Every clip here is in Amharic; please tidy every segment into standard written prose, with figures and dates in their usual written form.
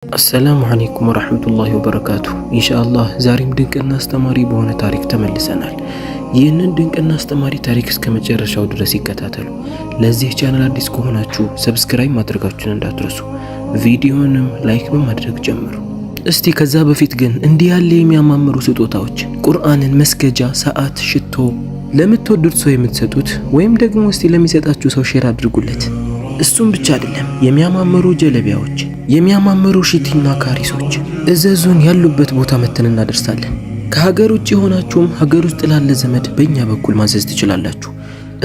السلام عليكم ورحمة الله وبركاته إن شاء الله زاريم دنك الناس تماري بهنا تاريخ تملسنال ይህንን ድንቅና አስተማሪ ታሪክ እስከመጨረሻው ድረስ ይከታተሉ። ለዚህ ቻናል አዲስ ከሆናችሁ ሰብስክራይብ ማድረጋችሁን እንዳትረሱ፣ ቪዲዮንም ላይክ በማድረግ ጀምሩ። እስቲ ከዛ በፊት ግን እንዲህ ያለ የሚያማምሩ ስጦታዎች ቁርአንን፣ መስገጃ፣ ሰዓት፣ ሽቶ ለምትወዱት ሰው የምትሰጡት ወይም ደግሞ እስቲ ለሚሰጣችሁ ሰው ሼር አድርጉለት። እሱም ብቻ አይደለም፣ የሚያማምሩ ጀለቢያዎች፣ የሚያማምሩ ሽቲና ካሪሶች እዘዙን፣ ያሉበት ቦታ መተን እናደርሳለን። ከሀገር ውጭ ሆናችሁም ሀገር ውስጥ ላለ ዘመድ በእኛ በኩል ማዘዝ ትችላላችሁ።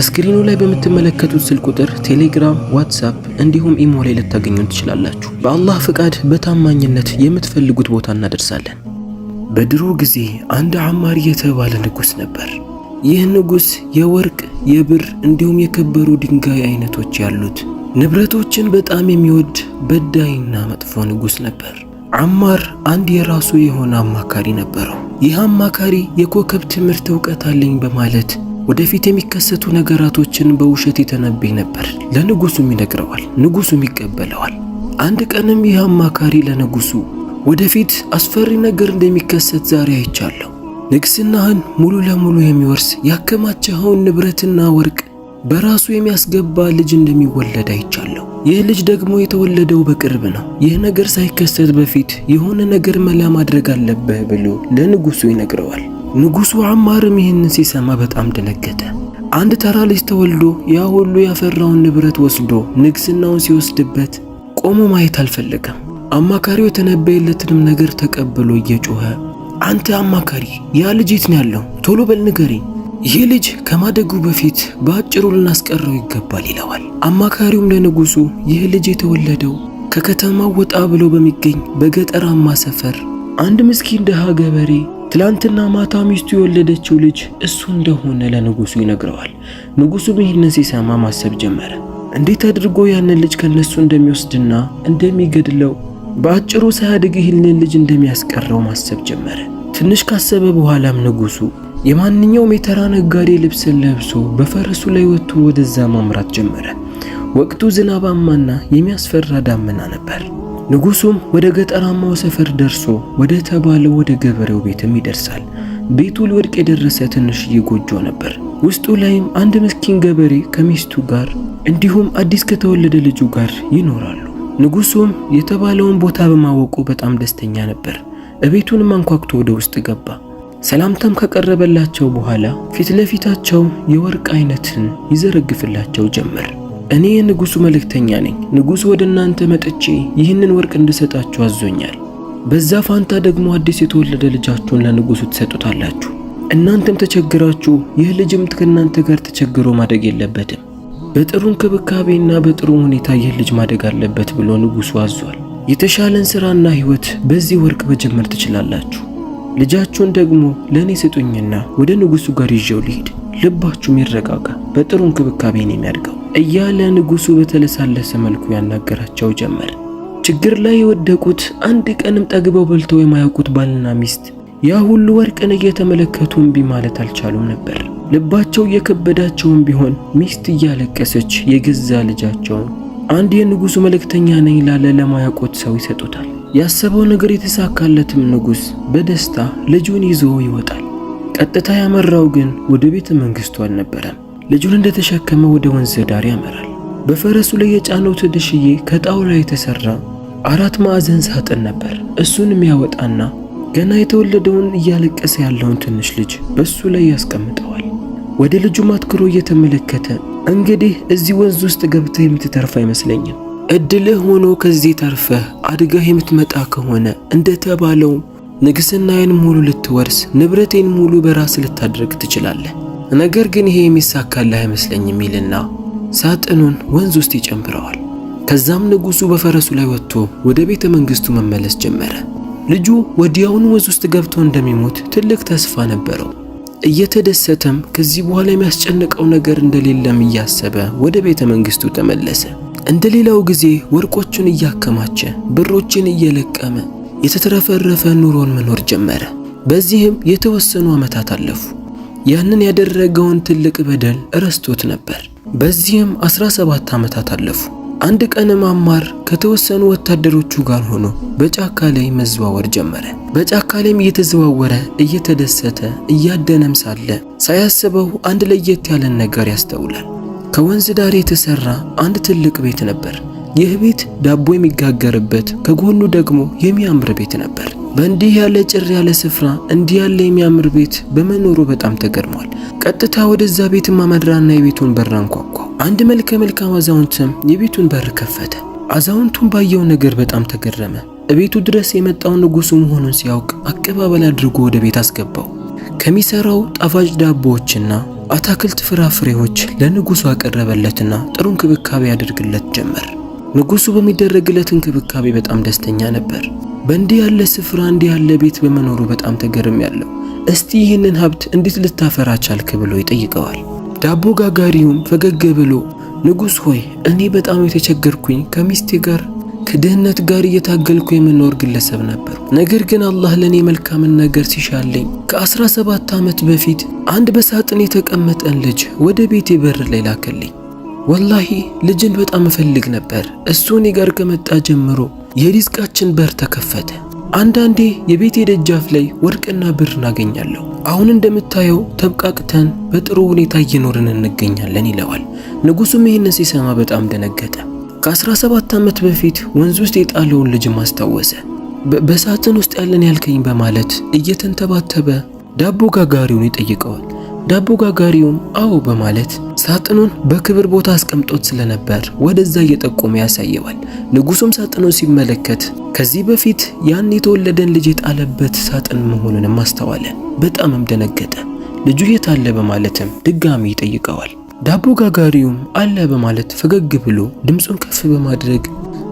ስክሪኑ ላይ በምትመለከቱት ስልክ ቁጥር ቴሌግራም፣ ዋትስአፕ እንዲሁም ኢሞ ላይ ልታገኙን ትችላላችሁ። በአላህ ፍቃድ በታማኝነት የምትፈልጉት ቦታ እናደርሳለን። በድሮ ጊዜ አንድ አማር የተባለ ንጉስ ነበር። ይህ ንጉስ የወርቅ፣ የብር እንዲሁም የከበሩ ድንጋይ አይነቶች ያሉት ንብረቶችን በጣም የሚወድ በዳይና መጥፎ ንጉስ ነበር። አማር አንድ የራሱ የሆነ አማካሪ ነበረው። ይህ አማካሪ የኮከብ ትምህርት ዕውቀት አለኝ በማለት ወደፊት የሚከሰቱ ነገራቶችን በውሸት ይተነብይ ነበር። ለንጉሱም ይነግረዋል፣ ንጉሱም ይቀበለዋል። አንድ ቀንም ይህ አማካሪ ለንጉሱ ወደፊት አስፈሪ ነገር እንደሚከሰት ዛሬ አይቻለሁ፣ ንግስናህን ሙሉ ለሙሉ የሚወርስ ያከማቸኸውን ንብረትና ወርቅ በራሱ የሚያስገባ ልጅ እንደሚወለድ አይቻለሁ። ይህ ልጅ ደግሞ የተወለደው በቅርብ ነው። ይህ ነገር ሳይከሰት በፊት የሆነ ነገር መላ ማድረግ አለብህ ብሎ ለንጉሱ ይነግረዋል። ንጉሱ አማርም ይህንን ሲሰማ በጣም ደነገጠ። አንድ ተራ ልጅ ተወልዶ ያ ሁሉ ያፈራውን ንብረት ወስዶ ንግስናውን ሲወስድበት ቆሞ ማየት አልፈለገም። አማካሪው የተነበየለትንም ነገር ተቀብሎ እየጮኸ አንተ አማካሪ፣ ያ ልጅ የት ነው ያለው? ቶሎ በል ንገረኝ። ይህ ልጅ ከማደጉ በፊት በአጭሩ ልናስቀረው ይገባል ይለዋል። አማካሪውም ለንጉሱ ይህ ልጅ የተወለደው ከከተማው ወጣ ብሎ በሚገኝ በገጠራማ ሰፈር አንድ ምስኪን ድሃ ገበሬ ትላንትና ማታ ሚስቱ የወለደችው ልጅ እሱ እንደሆነ ለንጉሱ ይነግረዋል። ንጉሱም ይህንን ሲሰማ ማሰብ ጀመረ። እንዴት አድርጎ ያንን ልጅ ከነሱ እንደሚወስድና እንደሚገድለው፣ በአጭሩ ሳያድግ ይህንን ልጅ እንደሚያስቀረው ማሰብ ጀመረ። ትንሽ ካሰበ በኋላም ንጉሱ የማንኛውም የተራ ነጋዴ ልብስን ለብሶ በፈረሱ ላይ ወጥቶ ወደዛ ማምራት ጀመረ። ወቅቱ ዝናባማና የሚያስፈራ ዳመና ነበር። ንጉሱም ወደ ገጠራማው ሰፈር ደርሶ ወደ ተባለው ወደ ገበሬው ቤትም ይደርሳል። ቤቱ ሊወድቅ የደረሰ ትንሽዬ ጎጆ ነበር። ውስጡ ላይም አንድ ምስኪን ገበሬ ከሚስቱ ጋር እንዲሁም አዲስ ከተወለደ ልጁ ጋር ይኖራሉ። ንጉሱም የተባለውን ቦታ በማወቁ በጣም ደስተኛ ነበር። እቤቱንም አንኳኩቶ ወደ ውስጥ ገባ። ሰላምታም ከቀረበላቸው በኋላ ፊት ለፊታቸው የወርቅ አይነትን ይዘረግፍላቸው ጀመር። እኔ የንጉሱ መልእክተኛ ነኝ። ንጉሱ ወደ እናንተ መጥቼ ይህንን ወርቅ እንድሰጣችሁ አዞኛል። በዛ ፋንታ ደግሞ አዲስ የተወለደ ልጃችሁን ለንጉሱ ትሰጡታላችሁ። እናንተም ተቸግራችሁ ይህ ልጅም ከእናንተ ጋር ተቸግሮ ማደግ የለበትም። በጥሩ እንክብካቤና በጥሩ ሁኔታ ይህ ልጅ ማደግ አለበት ብሎ ንጉሱ አዟል። የተሻለን ስራና ህይወት በዚህ ወርቅ መጀመር ትችላላችሁ። ልጃችሁን ደግሞ ለኔ ስጡኝና ወደ ንጉሱ ጋር ይዤው ልሂድ። ልባችሁም ይረጋጋ፣ በጥሩ እንክብካቤ ነው የሚያድገው እያለ ንጉሱ በተለሳለሰ መልኩ ያናገራቸው ጀመር። ችግር ላይ የወደቁት አንድ ቀንም ጠግበው በልተው የማያውቁት ባልና ሚስት ያ ሁሉ ወርቅን እየተመለከቱ እምቢ ማለት አልቻሉም ነበር። ልባቸው እየከበዳቸውም ቢሆን ሚስት እያለቀሰች የገዛ ልጃቸውን አንድ የንጉሱ መልእክተኛ ነኝ ላለ ለማያውቁት ሰው ይሰጡታል። ያሰበው ነገር የተሳካለትም ንጉስ በደስታ ልጁን ይዞ ይወጣል። ቀጥታ ያመራው ግን ወደ ቤተ መንግስቱ አልነበረም። ልጁን እንደተሸከመ ወደ ወንዝ ዳር ያመራል። በፈረሱ ላይ የጫነው ትንሽዬ ከጣውላ የተሰራ 4 ማዕዘን ሳጥን ነበር። እሱንም ያወጣና ገና የተወለደውን እያለቀሰ ያለውን ትንሽ ልጅ በሱ ላይ ያስቀምጠዋል። ወደ ልጁ ማትክሮ እየተመለከተ እንግዲህ እዚህ ወንዝ ውስጥ ገብተህ የምትተርፍ አይመስለኝም። እድልህ ሆኖ ከዚህ ተርፈህ አድገህ የምትመጣ ከሆነ እንደተባለው ንግስናዬን ሙሉ ልትወርስ፣ ንብረቴን ሙሉ በራስ ልታደርግ ትችላለህ። ነገር ግን ይሄ የሚሳካልህ አይመስለኝም ይልና ሳጥኑን ወንዝ ውስጥ ይጨምረዋል። ከዛም ንጉሱ በፈረሱ ላይ ወጥቶ ወደ ቤተ መንግስቱ መመለስ ጀመረ። ልጁ ወዲያውኑ ወንዝ ውስጥ ገብቶ እንደሚሞት ትልቅ ተስፋ ነበረው። እየተደሰተም ከዚህ በኋላ የሚያስጨንቀው ነገር እንደሌለም እያሰበ ወደ ቤተ መንግስቱ ተመለሰ። እንደሌላው ጊዜ ወርቆቹን እያከማቸ ብሮችን እየለቀመ የተተረፈረፈ ኑሮን መኖር ጀመረ። በዚህም የተወሰኑ ዓመታት አለፉ። ያንን ያደረገውን ትልቅ በደል ረስቶት ነበር። በዚህም 17 ዓመታት አለፉ። አንድ ቀንም አማር ከተወሰኑ ወታደሮቹ ጋር ሆኖ በጫካ ላይ መዘዋወር ጀመረ። በጫካ ላይም እየተዘዋወረ እየተደሰተ እያደነም ሳለ ሳያስበው አንድ ለየት ያለን ነገር ያስተውላል። ከወንዝ ዳር የተሰራ አንድ ትልቅ ቤት ነበር። ይህ ቤት ዳቦ የሚጋገርበት ከጎኑ ደግሞ የሚያምር ቤት ነበር። በእንዲህ ያለ ጭር ያለ ስፍራ እንዲህ ያለ የሚያምር ቤት በመኖሩ በጣም ተገርሟል። ቀጥታ ወደዛ ቤት ማመድራና የቤቱን በር አንኳኳ። አንድ መልከ መልካም አዛውንትም የቤቱን በር ከፈተ። አዛውንቱም ባየው ነገር በጣም ተገረመ። እቤቱ ድረስ የመጣው ንጉሱ መሆኑን ሲያውቅ አቀባበል አድርጎ ወደ ቤት አስገባው። ከሚሰራው ጣፋጭ ዳቦዎችና አታክልት ፍራፍሬዎች ለንጉሱ አቀረበለትና ጥሩ እንክብካቤ ያደርግለት ጀመር። ንጉሱ በሚደረግለት እንክብካቤ በጣም ደስተኛ ነበር። በእንዲህ ያለ ስፍራ እንዲህ ያለ ቤት በመኖሩ በጣም ተገርም ያለው። እስቲ ይህንን ሀብት እንዴት ልታፈራ ቻልክ ብሎ ይጠይቀዋል። ዳቦ ጋጋሪውም ፈገግ ብሎ ንጉስ ሆይ እኔ በጣም የተቸገርኩኝ ከሚስቴ ጋር ከድህነት ጋር እየታገልኩ የምኖር ግለሰብ ነበር። ነገር ግን አላህ ለኔ መልካምን ነገር ሲሻለኝ ከ17 ዓመት በፊት አንድ በሳጥን የተቀመጠን ልጅ ወደ ቤቴ በር ላይ ላከልኝ። ወላሂ ልጅን በጣም እፈልግ ነበር። እሱ እኔ ጋር ከመጣ ጀምሮ የሪዝቃችን በር ተከፈተ። አንዳንዴ የቤቴ ደጃፍ ላይ ወርቅና ብር እናገኛለሁ። አሁን እንደምታየው ተብቃቅተን በጥሩ ሁኔታ እየኖርን እንገኛለን ይለዋል። ንጉሱም ይህንን ሲሰማ በጣም ደነገጠ። ከ17 ዓመት በፊት ወንዝ ውስጥ የጣለውን ልጅ ማስታወሰ። በሳጥን ውስጥ ያለን ያልከኝ በማለት እየተንተባተበ ዳቦ ጋጋሪውን ይጠይቀዋል። ዳቦ ጋጋሪውም አዎ በማለት ሳጥኑን በክብር ቦታ አስቀምጦት ስለነበር ወደዛ እየጠቆመ ያሳየዋል። ንጉሱም ሳጥኑን ሲመለከት ከዚህ በፊት ያን የተወለደን ልጅ የጣለበት ሳጥን መሆኑንም አስተዋለ። በጣምም ደነገጠ። ልጁ የት አለ በማለትም ድጋሚ ይጠይቀዋል። ዳቦ ጋጋሪውም አለ በማለት ፈገግ ብሎ ድምፁን ከፍ በማድረግ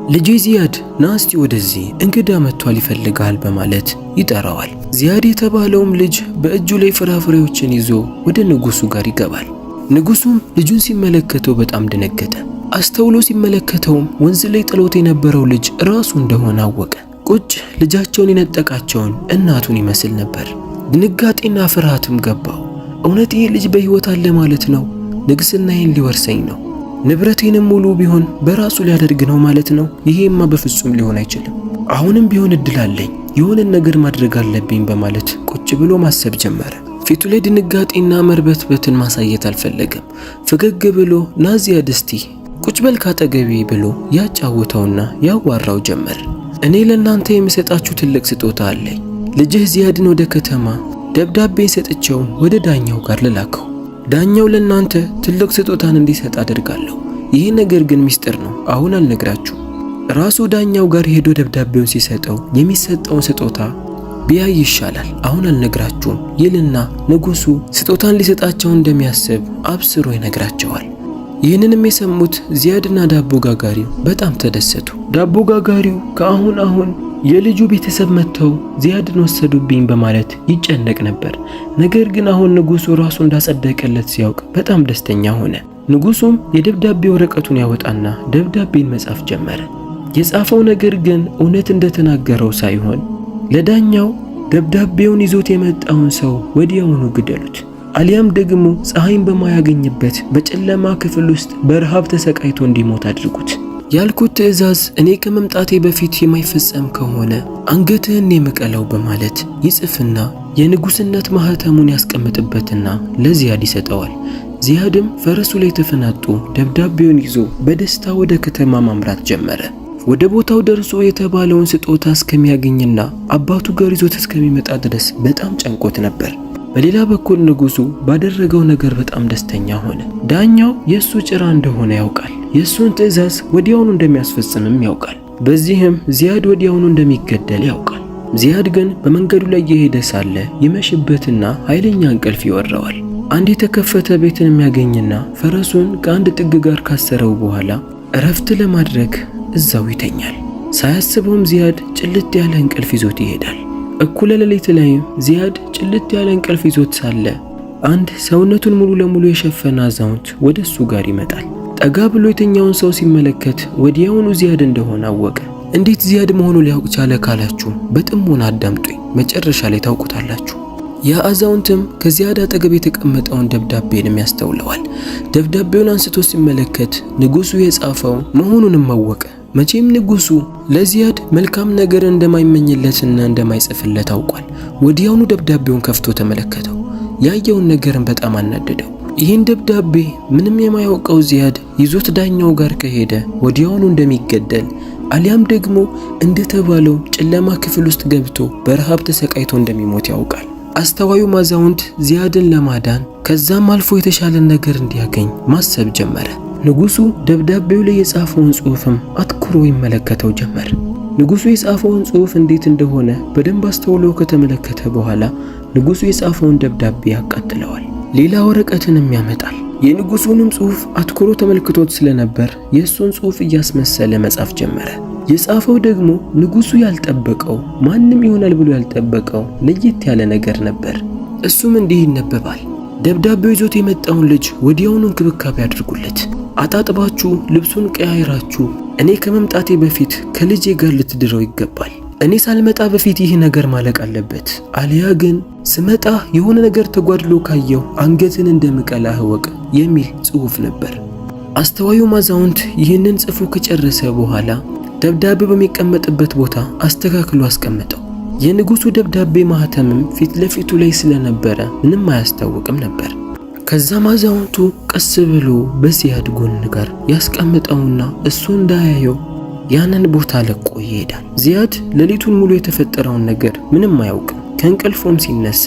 ልጄ ዚያድ ና እስቲ ወደዚህ እንግዳ መጥቷል ይፈልጋል በማለት ይጠራዋል። ዚያድ የተባለውም ልጅ በእጁ ላይ ፍራፍሬዎችን ይዞ ወደ ንጉሱ ጋር ይገባል። ንጉሱም ልጁን ሲመለከተው በጣም ደነገጠ። አስተውሎ ሲመለከተውም ወንዝ ላይ ጥሎት የነበረው ልጅ ራሱ እንደሆነ አወቀ። ቁጭ ልጃቸውን የነጠቃቸውን እናቱን ይመስል ነበር። ድንጋጤና ፍርሃትም ገባው። እውነት ይህ ልጅ በሕይወት አለ ማለት ነው? ንግስናዬን ሊወርሰኝ ነው? ንብረቴንም ሙሉ ቢሆን በራሱ ሊያደርግ ነው ማለት ነው? ይሄማ በፍጹም ሊሆን አይችልም። አሁንም ቢሆን እድል አለኝ፣ የሆነን ነገር ማድረግ አለብኝ በማለት ቁጭ ብሎ ማሰብ ጀመረ። ፊቱ ላይ ድንጋጤና መርበትበትን ማሳየት አልፈለገም። ፈገግ ብሎ ና ዚያድ እስቲ ቁጭ በል ካጠገቤ ብሎ ያጫውተውና ያዋራው ጀመር። እኔ ለእናንተ የምሰጣችሁ ትልቅ ስጦታ አለኝ። ልጅህ ዚያድን ወደ ከተማ ደብዳቤ ሰጥቼው ወደ ዳኛው ጋር ልላከው። ዳኛው ለእናንተ ትልቅ ስጦታን እንዲሰጥ አደርጋለሁ። ይህ ነገር ግን ሚስጥር ነው፣ አሁን አልነግራችሁ። ራሱ ዳኛው ጋር ሄዶ ደብዳቤውን ሲሰጠው የሚሰጠውን ስጦታ ቢያይ ይሻላል፣ አሁን አልነግራችሁም ይልና ንጉሱ ስጦታን ሊሰጣቸው እንደሚያስብ አብስሮ ይነግራቸዋል። ይህንንም የሰሙት ዚያድና ዳቦ ጋጋሪው በጣም ተደሰቱ። ዳቦ ጋጋሪው ከአሁን የልጁ ቤተሰብ መጥተው ዚያድን ወሰዱብኝ በማለት ይጨነቅ ነበር። ነገር ግን አሁን ንጉሱ ራሱ እንዳጸደቀለት ሲያውቅ በጣም ደስተኛ ሆነ። ንጉሱም የደብዳቤ ወረቀቱን ያወጣና ደብዳቤን መጻፍ ጀመረ። የጻፈው ነገር ግን እውነት እንደተናገረው ሳይሆን ለዳኛው ደብዳቤውን ይዞት የመጣውን ሰው ወዲያውኑ ግደሉት፣ አሊያም ደግሞ ፀሐይን በማያገኝበት በጨለማ ክፍል ውስጥ በረሃብ ተሰቃይቶ እንዲሞት አድርጉት። ያልኩት ትዕዛዝ እኔ ከመምጣቴ በፊት የማይፈጸም ከሆነ አንገትህን የምቀለው በማለት ይጽፍና የንጉስነት ማህተሙን ያስቀምጥበትና ለዚያድ ይሰጠዋል። ዚያድም ፈረሱ ላይ ተፈናጦ ደብዳቤውን ይዞ በደስታ ወደ ከተማ ማምራት ጀመረ። ወደ ቦታው ደርሶ የተባለውን ስጦታ እስከሚያገኝና አባቱ ጋር ይዞት እስከሚመጣ ድረስ በጣም ጨንቆት ነበር። በሌላ በኩል ንጉሱ ባደረገው ነገር በጣም ደስተኛ ሆነ። ዳኛው የሱ ጭራ እንደሆነ ያውቃል። የሱን ትዕዛዝ ወዲያውኑ እንደሚያስፈጽምም ያውቃል። በዚህም ዚያድ ወዲያውኑ እንደሚገደል ያውቃል። ዚያድ ግን በመንገዱ ላይ እየሄደ ሳለ ይመሽበትና ኃይለኛ እንቅልፍ ይወረዋል። አንድ የተከፈተ ቤትን የሚያገኝና ፈረሱን ከአንድ ጥግ ጋር ካሰረው በኋላ እረፍት ለማድረግ እዛው ይተኛል። ሳያስበውም ዚያድ ጭልጥ ያለ እንቅልፍ ይዞት ይሄዳል። እኩለ ሌሊት ላይም ዚያድ ጭልጥ ያለ እንቅልፍ ይዞት ሳለ አንድ ሰውነቱን ሙሉ ለሙሉ የሸፈነ አዛውንት ወደሱ ጋር ይመጣል። ጠጋ ብሎ የተኛውን ሰው ሲመለከት ወዲያውኑ ዚያድ እንደሆነ አወቀ። እንዴት ዚያድ መሆኑ ሊያውቅ ቻለ ካላችሁ በጥሞና አዳምጡኝ፣ መጨረሻ ላይ ታውቁታላችሁ። ያ አዛውንትም ከዚያድ አጠገብ የተቀመጠውን ደብዳቤንም ያስተውለዋል። ደብዳቤውን አንስቶ ሲመለከት ንጉሱ የጻፈው መሆኑንም አወቀ። መቼም ንጉሱ ለዚያድ መልካም ነገር እንደማይመኝለትና እንደማይጽፍለት አውቋል። ወዲያውኑ ደብዳቤውን ከፍቶ ተመለከተው። ያየውን ነገርን በጣም አናደደው። ይህን ደብዳቤ ምንም የማያውቀው ዚያድ ይዞት ዳኛው ጋር ከሄደ ወዲያውኑ እንደሚገደል አሊያም ደግሞ እንደተባለው ጨለማ ክፍል ውስጥ ገብቶ በረሃብ ተሰቃይቶ እንደሚሞት ያውቃል። አስተዋዩ አዛውንት ዚያድን ለማዳን ከዛም አልፎ የተሻለ ነገር እንዲያገኝ ማሰብ ጀመረ። ንጉሱ ደብዳቤው ላይ የጻፈውን ጽሑፍም አትኩሮ ይመለከተው ጀመር። ንጉሱ የጻፈውን ጽሑፍ እንዴት እንደሆነ በደንብ አስተውሎ ከተመለከተ በኋላ ንጉሱ የጻፈውን ደብዳቤ ያቃጥለዋል። ሌላ ወረቀትንም ያመጣል። የንጉሱንም ጽሑፍ አትኩሮ ተመልክቶት ስለነበር የእሱን ጽሑፍ እያስመሰለ መጻፍ ጀመረ። የጻፈው ደግሞ ንጉሱ ያልጠበቀው ማንም ይሆናል ብሎ ያልጠበቀው ለየት ያለ ነገር ነበር። እሱም እንዲህ ይነበባል። ደብዳቤው ይዞት የመጣውን ልጅ ወዲያውኑ እንክብካቤ አድርጉለት። አጣጥባችሁ ልብሱን ቀያይራችሁ እኔ ከመምጣቴ በፊት ከልጄ ጋር ልትድረው ይገባል። እኔ ሳልመጣ በፊት ይህ ነገር ማለቅ አለበት። አሊያ ግን ስመጣ የሆነ ነገር ተጓድሎ ካየው አንገትን እንደምቀላህ እወቅ የሚል ጽሑፍ ነበር። አስተዋዩ አዛውንት ይህንን ጽፎ ከጨረሰ በኋላ ደብዳቤው በሚቀመጥበት ቦታ አስተካክሎ አስቀመጠው። የንጉሱ ደብዳቤ ማህተምም ፊት ለፊቱ ላይ ስለነበረ ምንም አያስታውቅም ነበር። ከዛም አዛውንቱ ቀስ ብሎ በዚያድ ጎን ጋር ያስቀምጠውና እሱ እንዳያየው ያንን ቦታ ለቆ ይሄዳል። ዚያድ ሌሊቱን ሙሉ የተፈጠረውን ነገር ምንም አያውቅም። ከእንቅልፉም ሲነሳ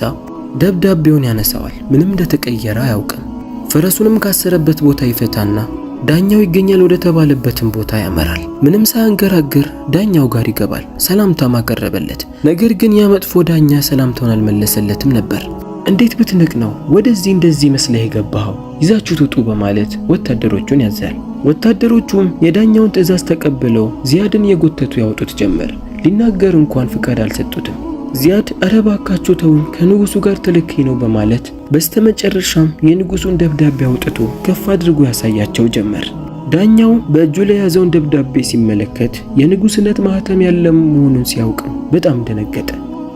ደብዳቤውን ያነሳዋል። ምንም እንደተቀየረ አያውቅም። ፈረሱንም ካሰረበት ቦታ ይፈታና ዳኛው ይገኛል ወደ ተባለበትም ቦታ ያመራል። ምንም ሳያንገራግር ዳኛው ጋር ይገባል። ሰላምታም አቀረበለት። ነገር ግን ያ መጥፎ ዳኛ ሰላምታውን አልመለሰለትም ነበር። እንዴት ብትንቅ ነው ወደዚህ እንደዚህ መስለህ የገባኸው? ይዛችሁት ውጡ በማለት ወታደሮቹን ያዛል። ወታደሮቹም የዳኛውን ትዕዛዝ ተቀብለው ዚያድን የጎተቱ ያወጡት ጀመር። ሊናገር እንኳን ፍቃድ አልሰጡትም። ዚያድ ኧረ እባካችሁ ተውኝ ከንጉሱ ጋር ተልኬ ነው በማለት በስተመጨረሻም የንጉሱን ደብዳቤ አውጥቶ ከፍ አድርጎ ያሳያቸው ጀመር። ዳኛው በእጁ ላይ ያዘውን ደብዳቤ ሲመለከት የንጉስነት ማህተም ያለ መሆኑን ሲያውቅ በጣም ደነገጠ።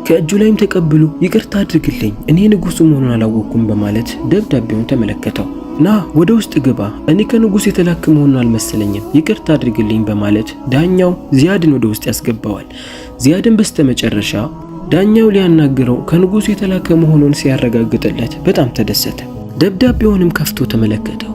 ከእጁ ላይም ተቀብሎ ይቅርታ አድርግልኝ እኔ ንጉሱ መሆኑን አላወቅኩም በማለት ደብዳቤውን ተመለከተው። ና ወደ ውስጥ ግባ፣ እኔ ከንጉስ የተላከ መሆኑን አልመሰለኝም፣ ይቅርታ አድርግልኝ በማለት ዳኛው ዚያድን ወደ ውስጥ ያስገባዋል። ዚያድን በስተመጨረሻ ዳኛው ሊያናግረው ከንጉሱ የተላከ መሆኑን ሲያረጋግጥለት በጣም ተደሰተ። ደብዳቤውንም ከፍቶ ተመለከተው።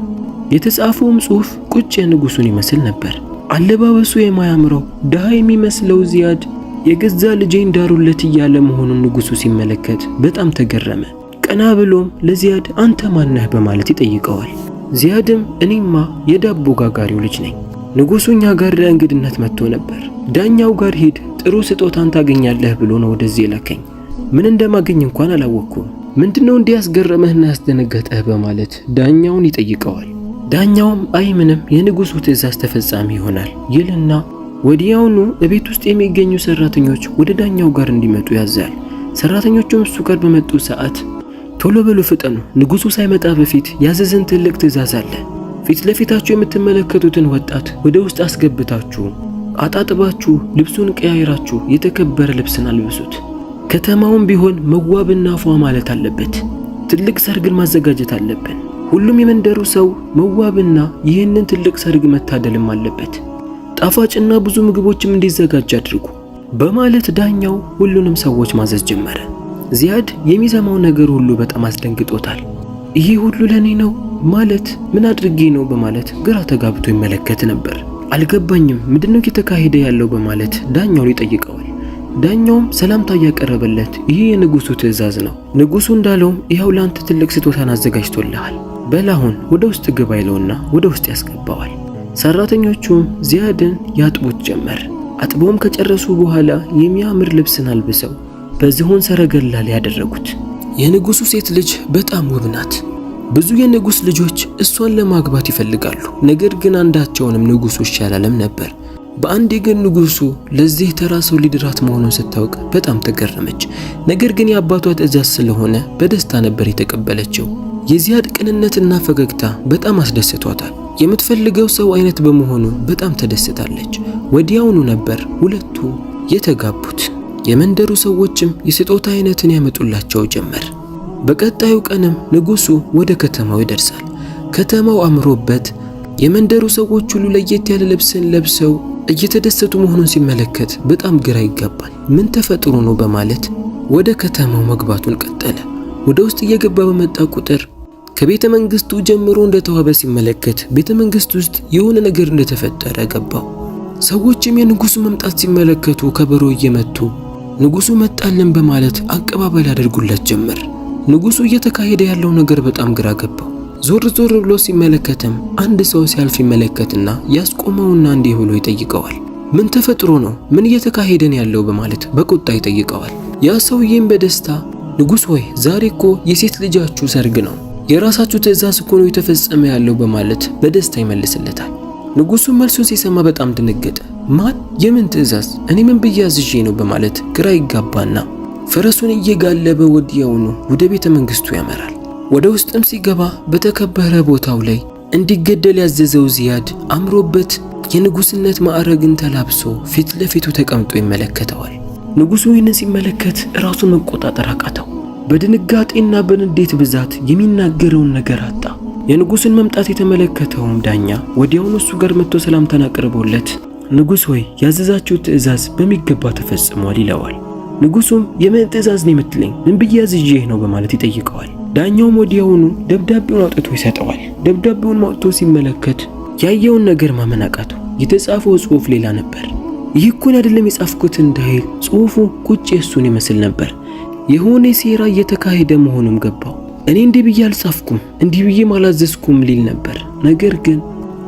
የተጻፈውም ጽሑፍ ቁጭ የንጉሱን ይመስል ነበር። አለባበሱ የማያምረው ድሃ የሚመስለው ዚያድ የገዛ ልጄን ዳሩለት እያለ መሆኑን ንጉሱ ሲመለከት በጣም ተገረመ። ቀና ብሎም ለዚያድ አንተ ማን ነህ በማለት ይጠይቀዋል። ዚያድም እኔማ የዳቦ ጋጋሪው ልጅ ነኝ፣ ንጉሱ እኛ ጋር ለእንግድነት መጥቶ ነበር፣ ዳኛው ጋር ሂድ ጥሩ ስጦታን ታገኛለህ ብሎ ነው ወደዚህ የላከኝ፣ ምን እንደማገኝ እንኳን አላወቅኩም፣ ምንድነው እንዲያስገረመህና ያስደነገጠህ በማለት ዳኛውን ይጠይቀዋል። ዳኛውም አይ ምንም የንጉሱ ትዕዛዝ ተፈጻሚ ይሆናል ይልና ወዲያውኑ እቤት ውስጥ የሚገኙ ሰራተኞች ወደ ዳኛው ጋር እንዲመጡ ያዛል። ሰራተኞቹም እሱ ጋር በመጡ ሰዓት ቶሎ በሉ ፍጠኑ፣ ንጉሱ ሳይመጣ በፊት ያዘዘን ትልቅ ትዕዛዝ አለ። ፊት ለፊታችሁ የምትመለከቱትን ወጣት ወደ ውስጥ አስገብታችሁ አጣጥባችሁ ልብሱን ቀያይራችሁ የተከበረ ልብስን አልብሱት። ከተማውም ቢሆን መዋብና ፏ ማለት አለበት። ትልቅ ሰርግን ማዘጋጀት አለብን። ሁሉም የመንደሩ ሰው መዋብና ይህንን ትልቅ ሰርግ መታደልም አለበት። ጣፋጭና ብዙ ምግቦችም እንዲዘጋጅ አድርጉ በማለት ዳኛው ሁሉንም ሰዎች ማዘዝ ጀመረ። ዚያድ የሚሰማው ነገር ሁሉ በጣም አስደንግጦታል። ይሄ ሁሉ ለኔ ነው ማለት ምን አድርጌ ነው በማለት ግራ ተጋብቶ ይመለከት ነበር። አልገባኝም ምንድነው እየተካሄደ ያለው በማለት ዳኛው ይጠይቀዋል። ዳኛውም ሰላምታ ያቀረበለት ይሄ የንጉሱ ትዕዛዝ ነው፣ ንጉሱ እንዳለውም ይሄው ላንተ ትልቅ ስጦታን አዘጋጅቶልሃል፣ በላሁን ወደ ውስጥ ግባ ይለውና ወደ ውስጥ ያስገባዋል። ሰራተኞቹም ዚያድን ያጥቡት ጀመር። አጥቦም ከጨረሱ በኋላ የሚያምር ልብስን አልብሰው በዝሆን ሰረገላ ላይ ያደረጉት። የንጉሱ ሴት ልጅ በጣም ውብ ናት። ብዙ የንጉስ ልጆች እሷን ለማግባት ይፈልጋሉ። ነገር ግን አንዳቸውንም ንጉሱ ይሻላልም ነበር። በአንዴ ግን ንጉሱ ለዚህ ተራ ሰው ሊድራት መሆኑን ስታውቅ በጣም ተገረመች። ነገር ግን የአባቷ ትዕዛዝ ስለሆነ በደስታ ነበር የተቀበለችው። የዚያድ ቅንነትና ፈገግታ በጣም አስደስቷታል። የምትፈልገው ሰው አይነት በመሆኑ በጣም ተደስታለች። ወዲያውኑ ነበር ሁለቱ የተጋቡት። የመንደሩ ሰዎችም የስጦታ አይነትን ያመጡላቸው ጀመር። በቀጣዩ ቀንም ንጉሱ ወደ ከተማው ይደርሳል። ከተማው አምሮበት የመንደሩ ሰዎች ሁሉ ለየት ያለ ልብስን ለብሰው እየተደሰቱ መሆኑን ሲመለከት በጣም ግራ ይጋባል። ምን ተፈጥሮ ነው በማለት ወደ ከተማው መግባቱን ቀጠለ። ወደ ውስጥ እየገባ በመጣ ቁጥር ከቤተ መንግስቱ ጀምሮ እንደተዋበ ሲመለከት ቤተ መንግስቱ ውስጥ የሆነ ነገር እንደተፈጠረ ገባው። ሰዎችም የንጉሱ መምጣት ሲመለከቱ ከበሮ እየመቱ ንጉሱ መጣልን በማለት አቀባበል ያደርጉለት ጀመር። ንጉሱ እየተካሄደ ያለው ነገር በጣም ግራ ገባው። ዞር ዞር ብሎ ሲመለከትም አንድ ሰው ሲያልፍ ይመለከትና ያስቆመውና እንዲህ ብሎ ይጠይቀዋል። ምን ተፈጥሮ ነው? ምን እየተካሄደ ነው ያለው? በማለት በቁጣ ይጠይቀዋል። ያ ሰውዬም በደስታ ንጉስ ሆይ ዛሬ እኮ የሴት ልጃችሁ ሰርግ ነው፣ የራሳችሁ ትዕዛዝ እኮ ነው የተፈጸመ ያለው በማለት በደስታ ይመልስለታል። ንጉሱ መልሱን ሲሰማ በጣም ደነገጠ። ማን? የምን ትዕዛዝ? እኔ ምን ብዬ አዝዤ ነው? በማለት ግራ ይጋባና ፈረሱን እየጋለበ ወዲያውኑ ወደ ቤተ መንግስቱ ያመራል። ወደ ውስጥም ሲገባ በተከበረ ቦታው ላይ እንዲገደል ያዘዘው ዚያድ አምሮበት የንጉስነት ማዕረግን ተላብሶ ፊት ለፊቱ ተቀምጦ ይመለከተዋል። ንጉሱ ይህንን ሲመለከት ራሱን መቆጣጠር አቃተው። በድንጋጤና በንዴት ብዛት የሚናገረውን ነገር አጣ። የንጉስን መምጣት የተመለከተውም ዳኛ ወዲያውኑ እሱ ጋር መጥቶ ሰላምታን አቅርቦለት ንጉስ ሆይ ያዘዛችሁ ትዕዛዝ በሚገባ ተፈጽሟል ይለዋል። ንጉሱም የምን ትዕዛዝ ነው የምትለኝ? ምን ብዬ አዝዤህ ነው? በማለት ይጠይቀዋል። ዳኛውም ወዲያውኑ ደብዳቤውን አውጥቶ ይሰጠዋል። ደብዳቤውን አውጥቶ ሲመለከት ያየውን ነገር ማመን አቃተው። የተጻፈው ጽሑፍ ሌላ ነበር። ይህ እኮ አይደለም የጻፍኩት እንዳይል ጽሑፉ ቁጭ እሱን ይመስል ነበር። የሆነ ሴራ እየተካሄደ መሆኑም ገባው። እኔ እንዲህ ብዬ አልጻፍኩም፣ እንዲህ ብዬ አላዘዝኩም ሊል ነበር። ነገር ግን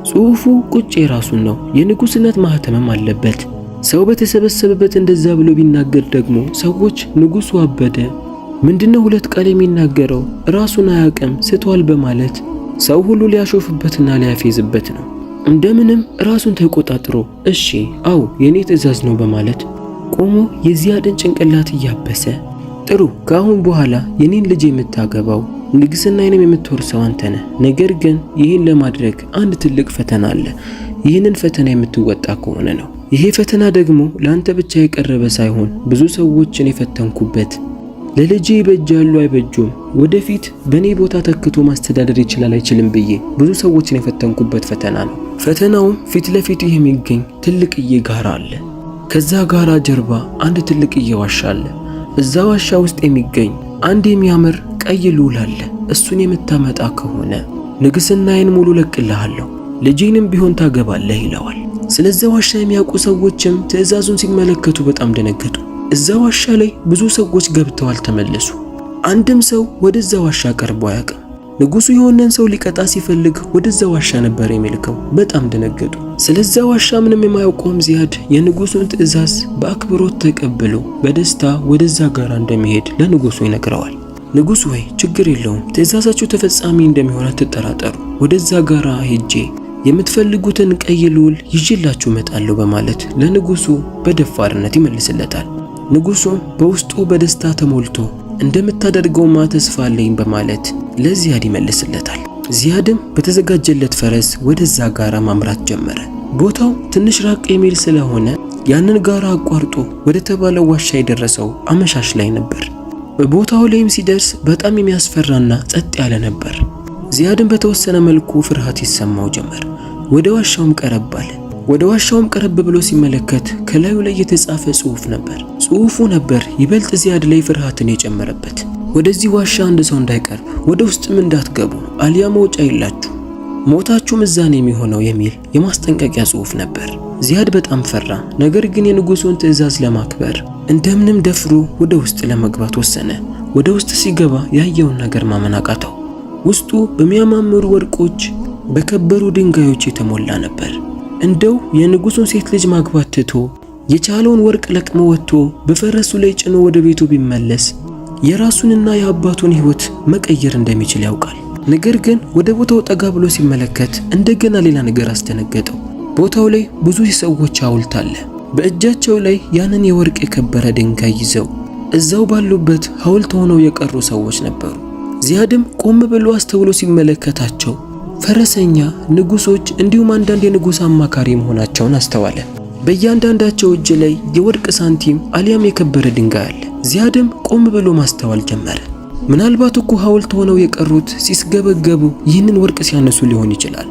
ጽሑፉ ቁጭ የራሱን ነው። የንጉስነት ማህተምም አለበት። ሰው በተሰበሰበበት እንደዛ ብሎ ቢናገር ደግሞ ሰዎች ንጉሱ አበደ፣ ምንድነው ሁለት ቃል የሚናገረው ራሱን አያውቅም ስቷል በማለት ሰው ሁሉ ሊያሾፍበትና ሊያፌዝበት ነው። እንደምንም ራሱን ተቆጣጥሮ እሺ አው የኔ ትዕዛዝ ነው በማለት ቆሞ የዚያድን ጭንቅላት እያበሰ ጥሩ ከአሁን በኋላ የኔን ልጅ የምታገባው ንግስናዬንም የምትወርሰው አንተ ነህ። ነገር ግን ይህን ለማድረግ አንድ ትልቅ ፈተና አለ። ይህንን ፈተና የምትወጣ ከሆነ ነው። ይሄ ፈተና ደግሞ ለአንተ ብቻ የቀረበ ሳይሆን ብዙ ሰዎችን የፈተንኩበት ለልጄ ይበጃሉ አይበጁም፣ ወደፊት በኔ ቦታ ተክቶ ማስተዳደር ይችላል አይችልም ብዬ ብዙ ሰዎችን የፈተንኩበት ፈተና ነው። ፈተናውም ፊት ለፊት የሚገኝ ትልቅዬ ጋራ አለ። ከዛ ጋራ ጀርባ አንድ ትልቅዬ ዋሻ አለ። እዛ ዋሻ ውስጥ የሚገኝ አንድ የሚያምር ቀይ ሉል አለ። እሱን የምታመጣ ከሆነ ንግስናዬን ሙሉ ለቅልሃለሁ፣ ልጄንም ቢሆን ታገባለህ ይለዋል። ስለዛ ዋሻ የሚያውቁ ሰዎችም ትዕዛዙን ሲመለከቱ በጣም ደነገጡ። እዛ ዋሻ ላይ ብዙ ሰዎች ገብተው አልተመለሱ። አንድም ሰው ወደዛ ዋሻ ቀርቦ አያውቅም። ንጉሱ የሆነን ሰው ሊቀጣ ሲፈልግ ወደዛ ዋሻ ነበር የሚልከው። በጣም ደነገጡ። ስለዛ ዋሻ ምንም የማያውቀውም ዚያድ የንጉሱን ትዕዛዝ በአክብሮት ተቀብሎ በደስታ ወደዛ ጋራ እንደሚሄድ ለንጉሱ ይነግረዋል። ንጉሱ ሆይ ችግር የለውም፣ ትዕዛዛችሁ ተፈጻሚ እንደሚሆን አትጠራጠሩ፣ ወደዛ ጋራ ሄጄ የምትፈልጉትን ቀይ ሉል ይዤላችሁ እመጣለሁ በማለት ለንጉሱ በደፋርነት ይመልስለታል። ንጉሱም በውስጡ በደስታ ተሞልቶ እንደምታደርገውማ ተስፋ አለኝ በማለት ለዚያድ ይመልስለታል። ዚያድም በተዘጋጀለት ፈረስ ወደዛ ጋራ ማምራት ጀመረ። ቦታው ትንሽ ራቅ የሚል ስለሆነ ያንን ጋራ አቋርጦ ወደ ተባለው ዋሻ የደረሰው አመሻሽ ላይ ነበር። በቦታው ላይም ሲደርስ በጣም የሚያስፈራና ጸጥ ያለ ነበር። ዚያድም በተወሰነ መልኩ ፍርሃት ይሰማው ጀመር። ወደ ዋሻውም ቀረብ አለ። ወደ ዋሻውም ቀረብ ብሎ ሲመለከት ከላዩ ላይ የተጻፈ ጽሑፍ ነበር። ጽሑፉ ነበር ይበልጥ ዚያድ ላይ ፍርሃትን የጨመረበት። ወደዚህ ዋሻ አንድ ሰው እንዳይቀርብ፣ ወደ ውስጥም እንዳትገቡ፣ አልያ መውጫ የላችሁ፣ ሞታችሁም እዛ ነው የሚሆነው የሚል የማስጠንቀቂያ ጽሑፍ ነበር። ዚያድ በጣም ፈራ። ነገር ግን የንጉሱን ትዕዛዝ ለማክበር እንደምንም ደፍሮ ወደ ውስጥ ለመግባት ወሰነ። ወደ ውስጥ ሲገባ ያየውን ነገር ማመን አቃተው። ውስጡ በሚያማምሩ ወርቆች በከበሩ ድንጋዮች የተሞላ ነበር። እንደው የንጉሱን ሴት ልጅ ማግባት ትቶ የቻለውን ወርቅ ለቅሞ ወጥቶ በፈረሱ ላይ ጭኖ ወደ ቤቱ ቢመለስ የራሱንና የአባቱን ሕይወት መቀየር እንደሚችል ያውቃል። ነገር ግን ወደ ቦታው ጠጋ ብሎ ሲመለከት እንደገና ሌላ ነገር አስደነገጠው። ቦታው ላይ ብዙ ሰዎች ሐውልት አለ። በእጃቸው ላይ ያንን የወርቅ የከበረ ድንጋይ ይዘው እዛው ባሉበት ሐውልት ሆነው የቀሩ ሰዎች ነበሩ። ዚያድም ቆም ብሎ አስተውሎ ሲመለከታቸው ፈረሰኛ፣ ንጉሶች እንዲሁም አንዳንድ የንጉስ አማካሪ መሆናቸውን አስተዋለ። በእያንዳንዳቸው እጅ ላይ የወርቅ ሳንቲም አሊያም የከበረ ድንጋይ አለ። ዚያድም ቆም ብሎ ማስተዋል ጀመረ። ምናልባት እኮ ሐውልት ሆነው የቀሩት ሲስገበገቡ ይህንን ወርቅ ሲያነሱ ሊሆን ይችላል።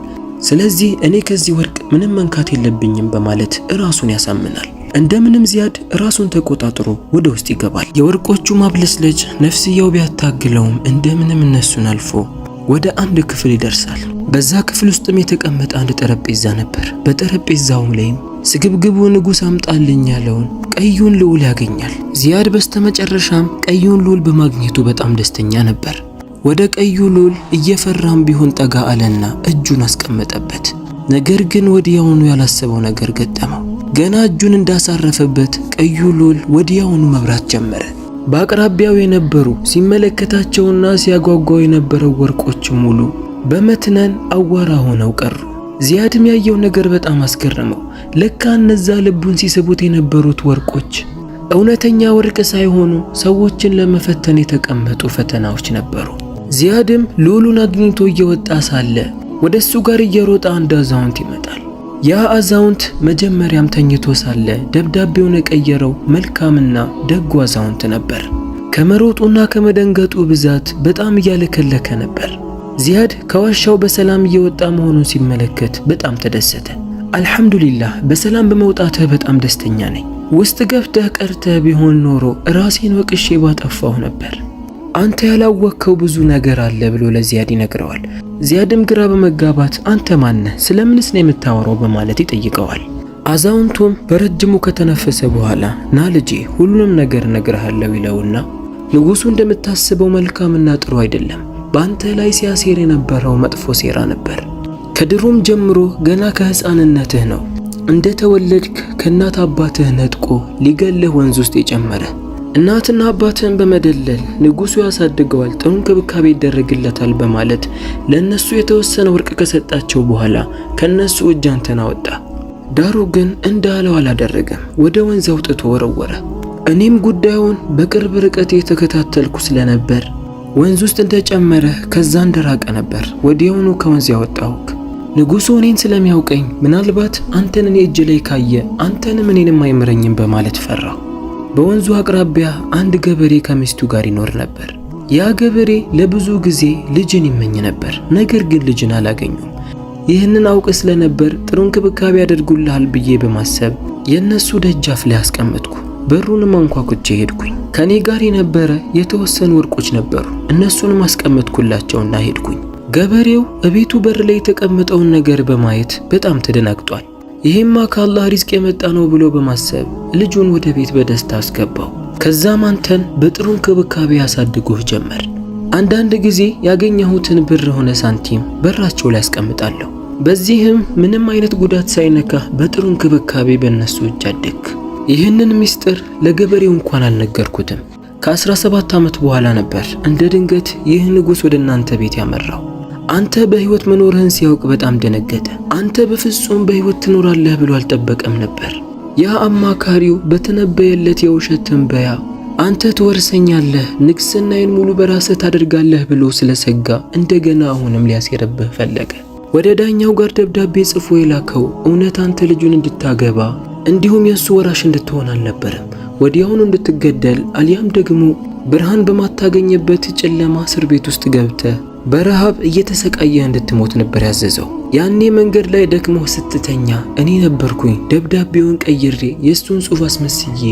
ስለዚህ እኔ ከዚህ ወርቅ ምንም መንካት የለብኝም በማለት ራሱን ያሳምናል። እንደምንም ዚያድ ራሱን ተቆጣጥሮ ወደ ውስጥ ይገባል። የወርቆቹ ማብለስለጅ ነፍስያው ቢያታግለውም እንደምንም እነሱን አልፎ ወደ አንድ ክፍል ይደርሳል። በዛ ክፍል ውስጥም የተቀመጠ አንድ ጠረጴዛ ነበር። በጠረጴዛውም ላይም ስግብግቡ ንጉሥ አምጣልኝ ያለውን ቀዩን ልዑል ያገኛል። ዚያድ በስተመጨረሻም ቀዩን ልዑል በማግኘቱ በጣም ደስተኛ ነበር። ወደ ቀዩ ልዑል እየፈራም ቢሆን ጠጋ አለና እጁን አስቀመጠበት። ነገር ግን ወዲያውኑ ያላሰበው ነገር ገጠመው። ገና እጁን እንዳሳረፈበት ቀዩ ልዑል ወዲያውኑ መብራት ጀመረ። በአቅራቢያው የነበሩ ሲመለከታቸውና ሲያጓጓው የነበረው ወርቆች ሙሉ በመትነን አዋራ ሆነው ቀሩ። ዚያድም ያየው ነገር በጣም አስገረመው። ለካ እነዛ ልቡን ሲስቡት የነበሩት ወርቆች እውነተኛ ወርቅ ሳይሆኑ ሰዎችን ለመፈተን የተቀመጡ ፈተናዎች ነበሩ። ዚያድም ልዑሉን አግኝቶ እየወጣ ሳለ ወደሱ ጋር እየሮጠ አንድ አዛውንት ይመጣል። ያ አዛውንት መጀመሪያም ተኝቶ ሳለ ደብዳቤውን የቀየረው መልካምና ደጉ አዛውንት ነበር። ከመሮጡና ከመደንገጡ ብዛት በጣም እያለከለከ ነበር። ዚያድ ከዋሻው በሰላም እየወጣ መሆኑን ሲመለከት በጣም ተደሰተ። አልሐምዱሊላህ በሰላም በመውጣትህ በጣም ደስተኛ ነኝ። ውስጥ ገፍተህ ቀርተህ ቢሆን ኖሮ ራሴን ወቅሼ ባጠፋሁ ነበር። አንተ ያላወቅከው ብዙ ነገር አለ ብሎ ለዚያድ ይነግረዋል። ዚያድም ግራ በመጋባት አንተ ማነህ? ስለምንስ ነው የምታወራው? በማለት ይጠይቀዋል። አዛውንቱም በረጅሙ ከተነፈሰ በኋላ ና ልጄ ሁሉንም ነገር እነግርሃለሁ ይለውና ንጉሡ እንደምታስበው መልካምና ጥሩ አይደለም። በአንተ ላይ ሲያሴር የነበረው መጥፎ ሴራ ነበር። ከድሮም ጀምሮ ገና ከሕፃንነትህ ነው እንደተወለድክ ከእናት አባትህ ነጥቆ ሊገልህ ወንዝ ውስጥ የጨመረ። እናትና አባትህን በመደለል ንጉሡ ያሳድገዋል፣ ጥሩ እንክብካቤ ይደረግለታል በማለት ለእነሱ የተወሰነ ወርቅ ከሰጣቸው በኋላ ከእነሱ እጅ አንተን አወጣ። ዳሩ ግን እንዳለው አላደረገም፣ ወደ ወንዝ አውጥቶ ወረወረ። እኔም ጉዳዩን በቅርብ ርቀት የተከታተልኩ ስለነበር ወንዝ ውስጥ እንደጨመረ ከዛ እንደራቀ ነበር ወዲያውኑ ከወንዝ ያወጣሁክ። ንጉሡ እኔን ስለሚያውቀኝ ምናልባት አንተን እኔ እጅ ላይ ካየ አንተንም እኔንም አይምረኝም በማለት ፈራሁ። በወንዙ አቅራቢያ አንድ ገበሬ ከሚስቱ ጋር ይኖር ነበር። ያ ገበሬ ለብዙ ጊዜ ልጅን ይመኝ ነበር፣ ነገር ግን ልጅን አላገኙም። ይህንን አውቅ ስለነበር ጥሩ እንክብካቤ ያደርጉልሃል ብዬ በማሰብ የነሱ ደጃፍ ላይ አስቀመጥኩ። በሩንም አንኳኩቼ ሄድኩኝ። ከኔ ጋር የነበረ የተወሰኑ ወርቆች ነበሩ፣ እነሱንም አስቀመጥኩላቸውና ሄድኩኝ። ገበሬው እቤቱ በር ላይ የተቀመጠውን ነገር በማየት በጣም ተደናግጧል። ይሄማ ከአላህ ሪዝቅ የመጣ ነው ብሎ በማሰብ ልጁን ወደ ቤት በደስታ አስገባው። ከዛም አንተን በጥሩ እንክብካቤ ያሳድጉህ ጀመር። አንዳንድ ጊዜ ያገኘሁትን ብር ሆነ ሳንቲም በራቸው ላይ አስቀምጣለሁ። በዚህም ምንም አይነት ጉዳት ሳይነካህ በጥሩ እንክብካቤ በእነሱ እጅ አደግ። ይህንን ምስጢር ለገበሬው እንኳን አልነገርኩትም። ከ17 ዓመት በኋላ ነበር እንደ ድንገት ይህ ንጉሥ ወደ እናንተ ቤት ያመራው። አንተ በህይወት መኖርህን ሲያውቅ በጣም ደነገጠ። አንተ በፍጹም በህይወት ትኖራለህ ብሎ አልጠበቀም ነበር። ያ አማካሪው በተነበየለት የውሸት ትንበያ አንተ ትወርሰኛለህ፣ ንግስናዬን ሙሉ በራስህ ታደርጋለህ ብሎ ስለሰጋ እንደገና አሁንም ሊያሴርብህ ፈለገ። ወደ ዳኛው ጋር ደብዳቤ ጽፎ የላከው እውነት አንተ ልጁን እንድታገባ እንዲሁም የሱ ወራሽ እንድትሆን አልነበረም። ወዲያውኑ እንድትገደል አሊያም ደግሞ ብርሃን በማታገኝበት ጨለማ እስር ቤት ውስጥ ገብተህ በረሃብ እየተሰቃየ እንድትሞት ነበር ያዘዘው። ያኔ መንገድ ላይ ደክሞ ስትተኛ እኔ ነበርኩኝ ደብዳቤውን ቀይሬ የሱን ጽሑፍ አስመስዬ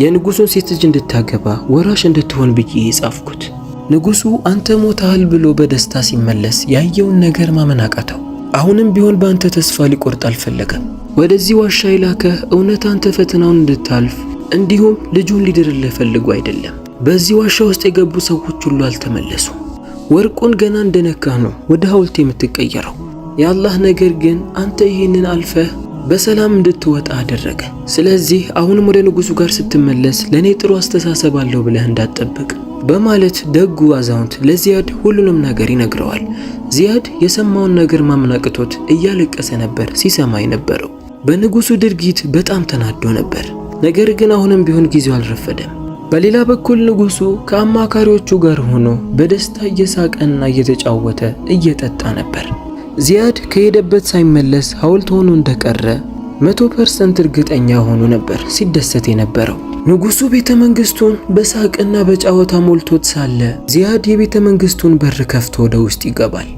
የንጉሱን ሴት ልጅ እንድታገባ ወራሽ እንድትሆን ብዬ ጻፍኩት። ንጉሱ አንተ ሞታል ብሎ በደስታ ሲመለስ ያየውን ነገር ማመን አቃተው። አሁንም ቢሆን በአንተ ተስፋ ሊቆርጥ አልፈለገም። ወደዚህ ዋሻ ይላከህ እውነት አንተ ፈተናውን እንድታልፍ እንዲሁም ልጁን ሊድርልህ ፈልጎ አይደለም። በዚህ ዋሻ ውስጥ የገቡ ሰዎች ሁሉ አልተመለሱም። ወርቁን ገና እንደነካህ ነው ወደ ሐውልት የምትቀየረው። የአላህ ነገር ግን አንተ ይህንን አልፈህ በሰላም እንድትወጣ አደረገ። ስለዚህ አሁንም ወደ ንጉሱ ጋር ስትመለስ ለኔ ጥሩ አስተሳሰብ አለው ብለህ እንዳትጠብቅ በማለት ደጉ አዛውንት ለዚያድ ሁሉንም ነገር ይነግረዋል። ዚያድ የሰማውን ነገር ማመን አቅቶት እያለቀሰ ነበር ሲሰማ የነበረው። በንጉሱ ድርጊት በጣም ተናዶ ነበር። ነገር ግን አሁንም ቢሆን ጊዜው አልረፈደም። በሌላ በኩል ንጉሱ ከአማካሪዎቹ ጋር ሆኖ በደስታ እየሳቀና እየተጫወተ እየጠጣ ነበር። ዚያድ ከሄደበት ሳይመለስ ሐውልት ሆኖ እንደቀረ 100% እርግጠኛ ሆኖ ነበር ሲደሰት የነበረው። ንጉሱ ቤተ መንግስቱን በሳቅና በጨዋታ ሞልቶት ሳለ ዚያድ የቤተ መንግስቱን በር ከፍቶ ወደ ውስጥ ይገባል።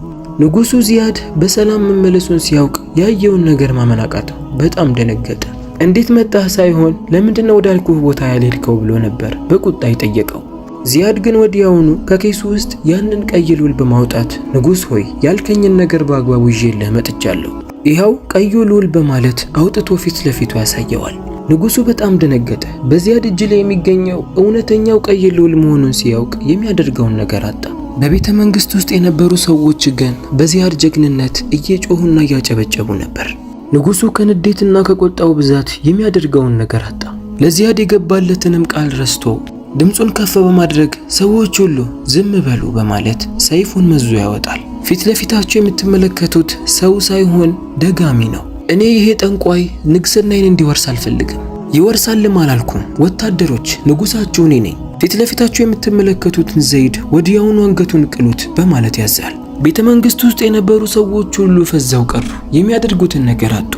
ንጉሱ ዚያድ በሰላም መመለሱን ሲያውቅ ያየውን ነገር ማመን አቃተው። በጣም ደነገጠ። እንዴት መጣህ ሳይሆን ለምንድነው ወዳልኩህ ቦታ ያልሄድከው ብሎ ነበር በቁጣ የጠየቀው። ዚያድ ግን ወዲያውኑ ከኬሱ ውስጥ ያንን ቀይ ሉል በማውጣት ንጉስ ሆይ ያልከኝን ነገር በአግባቡ ይዤልህ መጥቻለሁ፣ ይኸው ቀዩ ሉል በማለት አውጥቶ ፊት ለፊቱ ያሳየዋል። ንጉሱ በጣም ደነገጠ። በዚያድ እጅ ላይ የሚገኘው እውነተኛው ቀይ ሉል መሆኑን ሲያውቅ የሚያደርገውን ነገር አጣ። በቤተ መንግስት ውስጥ የነበሩ ሰዎች ግን በዚያድ ጀግንነት እየጮሁና እያጨበጨቡ ነበር። ንጉሱ ከንዴትና ከቆጣው ብዛት የሚያደርገውን ነገር አጣ። ለዚያድ የገባለትንም ቃል ረስቶ ድምፁን ከፍ በማድረግ ሰዎች ሁሉ ዝም በሉ በማለት ሰይፉን መዞ ያወጣል። ፊት ለፊታቸው የምትመለከቱት ሰው ሳይሆን ደጋሚ ነው። እኔ ይሄ ጠንቋይ ንግስናዬን እንዲወርስ አልፈልግም። ይወርሳልም አላልኩም። ወታደሮች ንጉሳችሁ እኔ ነኝ። ፊት ለፊታቸው የምትመለከቱትን ዘይድ ወዲያውኑ አንገቱን ቅሉት በማለት ያዛል። ቤተ መንግስት ውስጥ የነበሩ ሰዎች ሁሉ ፈዛው ቀሩ። የሚያደርጉትን ነገር አጡ።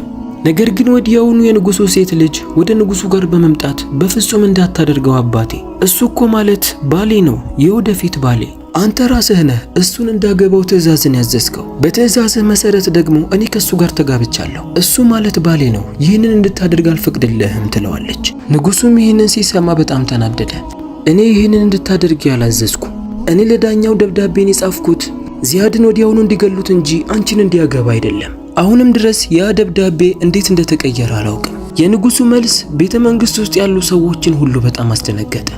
ነገር ግን ወዲያውኑ የንጉሱ ሴት ልጅ ወደ ንጉሱ ጋር በመምጣት በፍጹም እንዳታደርገው አባቴ፣ እሱ እኮ ማለት ባሌ ነው፣ የወደፊት ባሌ። አንተ ራስህ ነህ እሱን እንዳገባው ትእዛዝን ያዘዝከው። በትእዛዝህ መሰረት ደግሞ እኔ ከሱ ጋር ተጋብቻለሁ። እሱ ማለት ባሌ ነው፣ ይህንን እንድታደርግ አልፈቅድልህም ትለዋለች። ንጉሱም ይህንን ሲሰማ በጣም ተናደደ። እኔ ይህንን እንድታደርግ ያላዘዝኩ፣ እኔ ለዳኛው ደብዳቤን የጻፍኩት ዚያድን ወዲያውኑ እንዲገሉት እንጂ አንቺን እንዲያገባ አይደለም። አሁንም ድረስ ያ ደብዳቤ እንዴት እንደተቀየረ አላውቅም። የንጉሱ መልስ ቤተ መንግስት ውስጥ ያሉ ሰዎችን ሁሉ በጣም አስደነገጠ።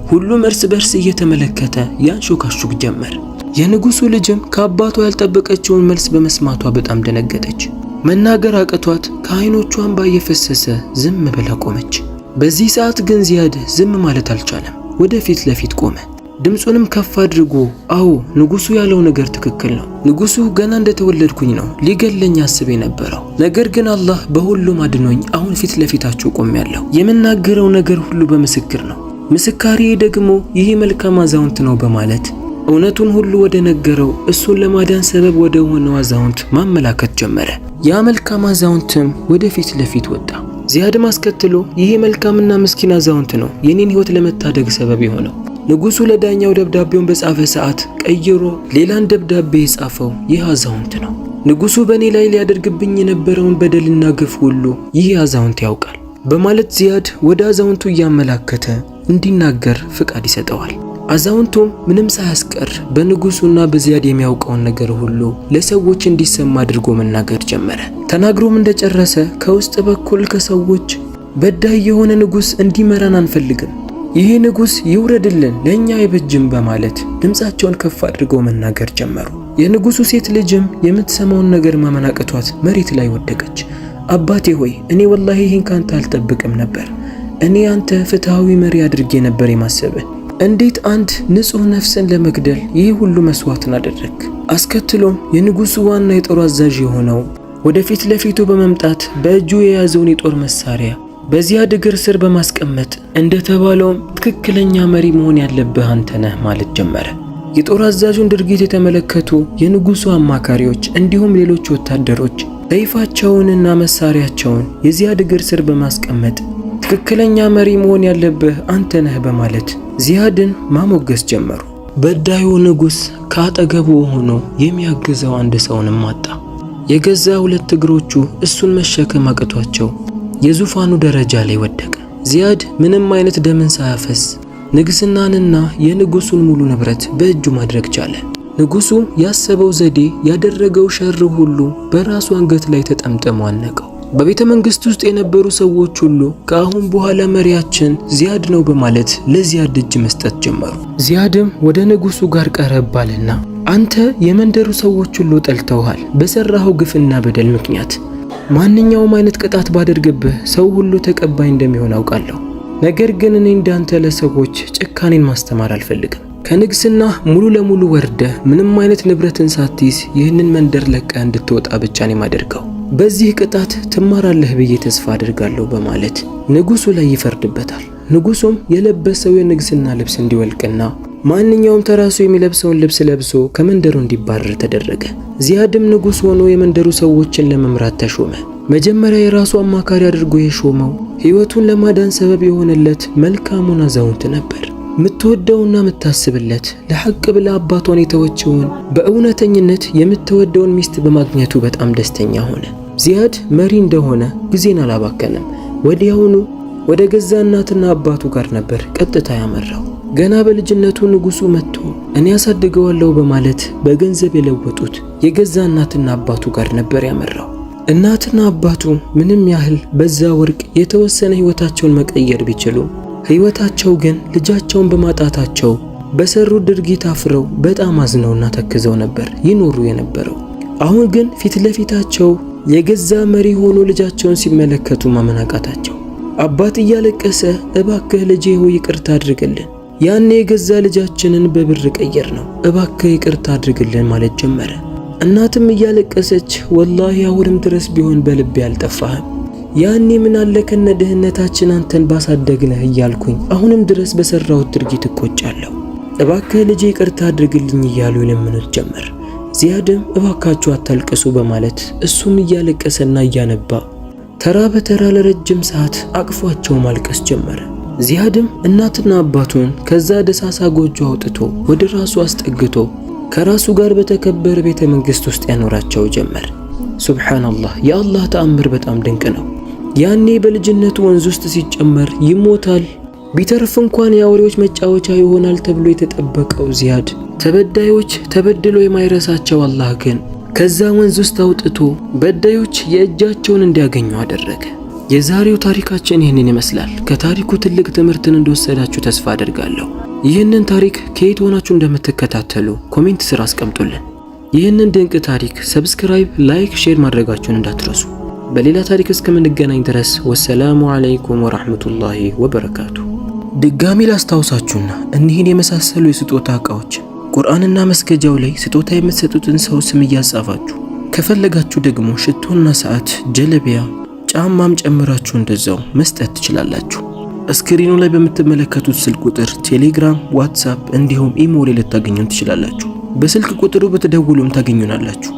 ሁሉም እርስ በርስ እየተመለከተ ያንሾካሹክ ጀመር። የንጉሱ ልጅም ከአባቷ ያልጠበቀችውን መልስ በመስማቷ በጣም ደነገጠች። መናገር አቅቷት ከዓይኖቿ እንባ እየፈሰሰ ዝም ብላ ቆመች። በዚህ ሰዓት ግን ዚያድ ዝም ማለት አልቻለም። ወደፊት ለፊት ቆመ። ድምፁንም ከፍ አድርጎ አዎ ንጉሱ ያለው ነገር ትክክል ነው። ንጉሱ ገና እንደተወለድኩኝ ነው ሊገለኝ አስብ የነበረው። ነገር ግን አላህ በሁሉም አድኖኝ አሁን ፊት ለፊታችሁ ቆሜያለሁ። የምናገረው ነገር ሁሉ በምስክር ነው። ምስካሬ ደግሞ ይህ መልካም አዛውንት ነው በማለት እውነቱን ሁሉ ወደ ነገረው እሱን ለማዳን ሰበብ ወደ ሆነው አዛውንት ማመላከት ጀመረ። ያ መልካም አዛውንትም ወደ ፊት ለፊት ወጣ። ዚያድም አስከትሎ ይህ መልካምና ምስኪን አዛውንት ነው የኔን ህይወት ለመታደግ ሰበብ የሆነው። ንጉሱ ለዳኛው ደብዳቤውን በጻፈ ሰዓት ቀይሮ ሌላን ደብዳቤ የጻፈው ይህ አዛውንት ነው። ንጉሱ በእኔ ላይ ሊያደርግብኝ የነበረውን በደልና ግፍ ሁሉ ይህ አዛውንት ያውቃል በማለት ዚያድ ወደ አዛውንቱ እያመላከተ እንዲናገር ፍቃድ ይሰጠዋል። አዛውንቱም ምንም ሳያስቀር በንጉሱና በዚያድ የሚያውቀውን ነገር ሁሉ ለሰዎች እንዲሰማ አድርጎ መናገር ጀመረ። ተናግሮም እንደጨረሰ ከውስጥ በኩል ከሰዎች በዳይ የሆነ ንጉስ እንዲመራን አንፈልግም፣ ይህ ንጉስ ይውረድልን፣ ለኛ አይበጅም በማለት ድምጻቸውን ከፍ አድርገው መናገር ጀመሩ። የንጉሱ ሴት ልጅም የምትሰማውን ነገር ማመን አቅቷት መሬት ላይ ወደቀች። አባቴ ሆይ እኔ ወላሂ ይህን ካንተ አልጠብቅም ነበር። እኔ አንተ ፍትሃዊ መሪ አድርጌ ነበር የማሰብህ። እንዴት አንድ ንጹህ ነፍስን ለመግደል ይህ ሁሉ መስዋዕትን አደረግ? አስከትሎም የንጉሱ ዋና የጦር አዛዥ የሆነው ወደፊት ለፊቱ በመምጣት በእጁ የያዘውን የጦር መሳሪያ በዚያድ እግር ስር በማስቀመጥ እንደተባለውም ትክክለኛ መሪ መሆን ያለብህ አንተ ነህ ማለት ጀመረ። የጦር አዛዡን ድርጊት የተመለከቱ የንጉሱ አማካሪዎች እንዲሁም ሌሎች ወታደሮች ሰይፋቸውንና መሳሪያቸውን የዚያድ እግር ስር በማስቀመጥ ትክክለኛ መሪ መሆን ያለብህ አንተ ነህ በማለት ዚያድን ማሞገስ ጀመሩ። በዳዩ ንጉስ ከአጠገቡ ሆኖ የሚያግዘው አንድ ሰውንም አጣ። የገዛ ሁለት እግሮቹ እሱን መሸከም አቅቷቸው የዙፋኑ ደረጃ ላይ ወደቀ። ዚያድ ምንም አይነት ደምን ሳያፈስ ንግስናንና የንጉሱን ሙሉ ንብረት በእጁ ማድረግ ቻለ። ንጉሱ ያሰበው ዘዴ ያደረገው ሸር ሁሉ በራሱ አንገት ላይ ተጠምጥሞ አነቀው። በቤተ መንግስት ውስጥ የነበሩ ሰዎች ሁሉ ከአሁን በኋላ መሪያችን ዚያድ ነው በማለት ለዚያድ እጅ መስጠት ጀመሩ። ዚያድም ወደ ንጉሱ ጋር ቀረባልና አንተ የመንደሩ ሰዎች ሁሉ ጠልተውሃል በሰራኸው ግፍና በደል ምክንያት ማንኛውም አይነት ቅጣት ባደርግብህ ሰው ሁሉ ተቀባይ እንደሚሆን አውቃለሁ። ነገር ግን እኔ እንዳንተ ለሰዎች ጭካኔን ማስተማር አልፈልግም። ከንግስና ሙሉ ለሙሉ ወርደህ ምንም አይነት ንብረትን ሳትይዝ ይህንን መንደር ለቀህ እንድትወጣ ብቻ ነው የማደርገው። በዚህ ቅጣት ትማራለህ ብዬ ተስፋ አድርጋለሁ በማለት ንጉሱ ላይ ይፈርድበታል። ንጉሱም የለበሰው የንግስና ልብስ እንዲወልቅና ማንኛውም ተራሱ የሚለብሰውን ልብስ ለብሶ ከመንደሩ እንዲባረር ተደረገ። ዚያድም ንጉስ ሆኖ የመንደሩ ሰዎችን ለመምራት ተሾመ። መጀመሪያ የራሱ አማካሪ አድርጎ የሾመው ሕይወቱን ለማዳን ሰበብ የሆነለት መልካሙን አዛውንት ነበር። ምትወደውና ምታስብለት ለሐቅ ብላ አባቷን የተወችውን በእውነተኝነት የምትወደውን ሚስት በማግኘቱ በጣም ደስተኛ ሆነ። ዚያድ መሪ እንደሆነ ጊዜን አላባከነም። ወዲያውኑ ወደ ገዛ እናትና አባቱ ጋር ነበር ቀጥታ ያመራው። ገና በልጅነቱ ንጉሱ መጥቶ እኔ ያሳድገዋለሁ በማለት በገንዘብ የለወጡት የገዛ እናትና አባቱ ጋር ነበር ያመራው። እናትና አባቱ ምንም ያህል በዛ ወርቅ የተወሰነ ሕይወታቸውን መቀየር ቢችሉም ሕይወታቸው ግን ልጃቸውን በማጣታቸው በሰሩት ድርጊት አፍረው በጣም አዝነውና ተክዘው ነበር ይኖሩ የነበረው። አሁን ግን ፊት ለፊታቸው የገዛ መሪ ሆኖ ልጃቸውን ሲመለከቱ ማመን አቃታቸው። አባት እያለቀሰ እባክህ ልጄ ሆይ ይቅርታ አድርግልን፣ ያኔ የገዛ ልጃችንን በብር ቀየር ነው፣ እባክህ ይቅርታ አድርግልን ማለት ጀመረ። እናትም እያለቀሰች ወላሂ አሁንም ድረስ ቢሆን በልቤ አልጠፋህም፣ ያኔ ምን አለ ከነ ድህነታችን አንተን ባሳደግነህ እያልኩኝ አሁንም ድረስ በሰራሁት ድርጊት እቆጫለሁ፣ እባክህ ልጄ ይቅርታ አድርግልኝ እያሉ ይለምኑት ጀመር። ዚያድም እባካችሁ አታልቅሱ በማለት እሱም እያለቀሰና እያነባ ተራ በተራ ለረጅም ሰዓት አቅፏቸው ማልቀስ ጀመረ። ዚያድም እናትና አባቱን ከዛ ደሳሳ ጎጆ አውጥቶ ወደ ራሱ አስጠግቶ ከራሱ ጋር በተከበረ ቤተ መንግስት ውስጥ ያኖራቸው ጀመር። ሱብሃንአላህ፣ የአላህ ተአምር በጣም ድንቅ ነው። ያኔ በልጅነቱ ወንዝ ውስጥ ሲጨመር ይሞታል ቢተርፍ እንኳን የአውሬዎች መጫወቻ ይሆናል ተብሎ የተጠበቀው ዚያድ ተበዳዮች ተበድሎ የማይረሳቸው አላህ ግን ከዛ ወንዝ ውስጥ አውጥቶ በዳዮች የእጃቸውን እንዲያገኙ አደረገ። የዛሬው ታሪካችን ይህንን ይመስላል። ከታሪኩ ትልቅ ትምህርትን እንደወሰዳችሁ ተስፋ አደርጋለሁ። ይህንን ታሪክ ከየት ሆናችሁ እንደምትከታተሉ ኮሜንት ስር አስቀምጡልን። ይህንን ድንቅ ታሪክ ሰብስክራይብ፣ ላይክ፣ ሼር ማድረጋችሁን እንዳትረሱ። በሌላ ታሪክ እስከምንገናኝ ድረስ ወሰላሙ አለይኩም ወራህመቱላሂ ወበረካቱ። ድጋሚ ላስታውሳችሁና እኒህን የመሳሰሉ የስጦታ ዕቃዎች ቁርአንና መስገጃው ላይ ስጦታ የምትሰጡትን ሰው ስም እያጻፋችሁ ከፈለጋችሁ ደግሞ ሽቶና ሰዓት፣ ጀለቢያ፣ ጫማም ጨምራችሁ እንደዛው መስጠት ትችላላችሁ። ስክሪኑ ላይ በምትመለከቱት ስልክ ቁጥር ቴሌግራም፣ ዋትስአፕ እንዲሁም ኢሞ ላይ ልታገኙን ትችላላችሁ። በስልክ ቁጥሩ ብትደውሉም ታገኙናላችሁ።